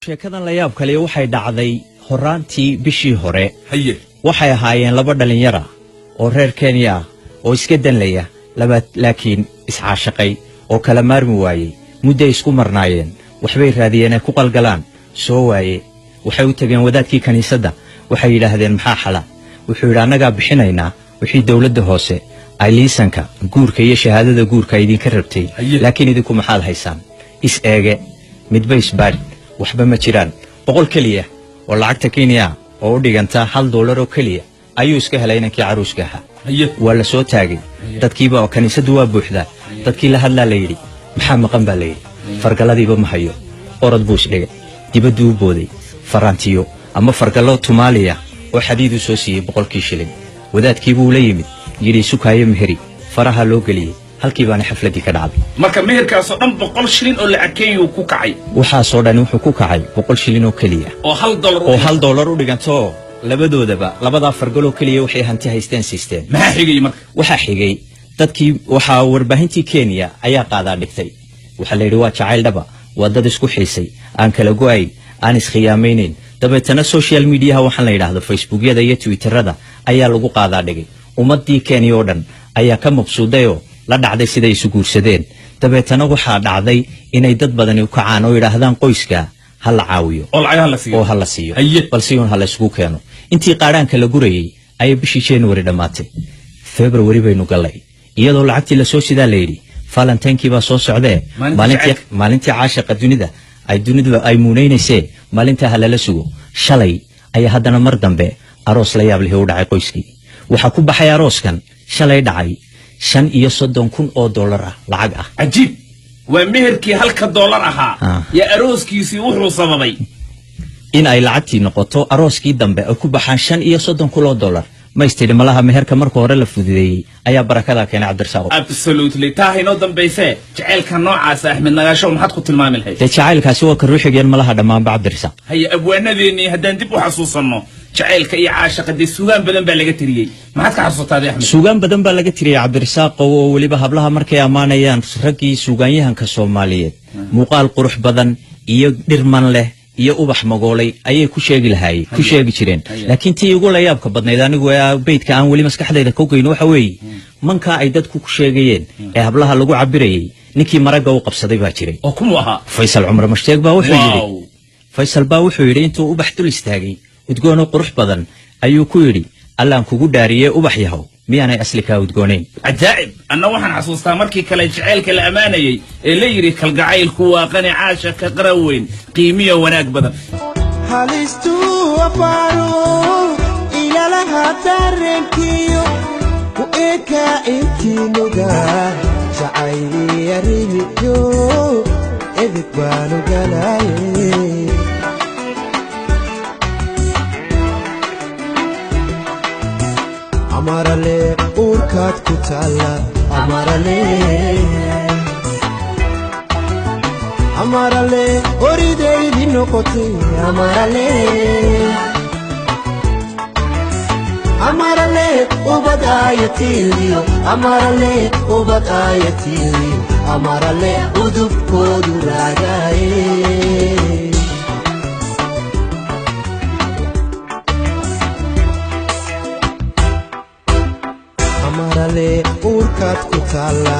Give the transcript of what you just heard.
sheekadan la yaab kale waxay dhacday horaantii bishii hore haye waxay ahaayeen laba dhalinyaro oo reer Kenya ah oo iska danlaya laakiin iscaashaqay oo kala maarmi waayay muddo isku marnaayeen waxbay raadiyeen ku qalgalaan soo waaye waxay u tageen wadaadkii kaniisadda waxay yiraahdeen maxaa xala wuxuu yiraahdaa anaga bixinaynaa wixii dawladda hoose ay liisanka guurka iyo shahaadada guurka idinka rabtay laakiin idinku maxaad haysaan is eege midba isbaad waxba ma jiraan boqol kaliya oo lacagta Kenya oo u dhiganta $1 oo kaliya ayuu iska helay inankii caruuska ahaa waa la soo taagay dadkiiba oo kaniisadu waa buuxda dadkii la hadlaa la yiri maxaa maqan baa la yiri fargaladiiba ma hayo orod buu isdhigay dibaddu u booday farantiyo ama fargalo Soomaaliya oo xadiid u soo siiyay 100 shilin wadaadkii buu la yimid yiri sukaayo meheri faraha loo galiyay halkii baan xafladii ka dhacday marka meherkaas oo dhan 100 shilin oo lacag Kenya ku kacay waxa soo dhan wuxuu ku kacay 100 shilin oo kaliya oo $1 u dhiganto labadoodaba labada fargalo kaliya waxay hanti haysteen system ma xigay marka waxa xigay dadkii waxa warbaahintii Kenya ayaa qaadaa dhigtay waxa la yiri waa jacayl dhaba wadada isku xiisay aan kala go'ay aan iskhiyaameyneen dabeetana social media waxaan la yiraahdo Facebook-yada iyo Twitter-rada ayaa lagu qaadaa dhigay ummadii Kenya oo dhan ayaa ka maqsuudayo la dhacday siday isu guursadeen dabeetana waxa dhacday inay dad badan u kacaan oo yiraahdaan qoyska hal caawiyo oo hal siiyo balse uu hal isku keeno intii qaaraanka la gurayay ay bishii January dhamaatay February baynu galay iyadoo lacagtii la soo sidaa leeyri Valentine-kii baa soo socday maalintii caashiqa dunida ay muuneynaysaa maalinta halala sugo shalay ay haddana mar dambe aroos la yaab leh u dhacay qoyskii waxa ku baxay arooskan shalay dhacay $35,000 lacag ah ajiib waa meherkii $1 ahaa ya arooskiisii wuxuu sababay in ay lacagtii noqoto arooskii dambe ay ku baxaan $35,000 ma istiri malaha meherka marka hore la fududeeyay ayaa barakada keenay Cabdirsaaq absolutely taahino dambayse jaceelka noocaas Ahmed Nagaasho maxad ku tilmaami lahayd jaceelkaasi waa ka ruuxigeen malaha dhamaan Cabdirsaaq hay abwaanadeeni hadaan dib u xasuusano jaceelka iyo caashaqada suugaan badan baa laga tiriyay maxad ka xasuustaad Ahmed suugaan badan baa laga tiriyay Cabdirsaaq oo waliba hablaha markay amaanayaan raggii suugaanyahanka Soomaaliyeed muuqaal qurux badan iyo dhirman leh iyo ubax magoolay ayay ku sheegi jireen laakiin tii ugu la yaabka badnayd anigu beedka aan wali maskaxdayda ka goyn waxa weey manka ay dadku ku sheegayeen ee hablaha lagu cabirayay ninkii maraga u qabsaday baa jiray oo kuma aha Faysal Umar Mashtaag baa wuxuu yiri intuu ubax dul istaagay udgoon qurux badan ayuu ku yiri allaan kugu dhaariyay ubax yahow miyaanay asli ka udgoonayn ajaa'ib anna waxaan xasuustaa markii kale jaceelka la amaanayay ee la yiri kalgacaylku waa qani caashaka qaraweyn qiimiyo wanaag badan halistu afaro ila la hatarenkiyo ku eka intinuga jacayli yariyo edib baanu galaaye amarale urkaad ku taala amarale oridaydi noqotay amarale ubad ayatiliyo amarale udubkoodu raagaaye amarale urkaad ku taala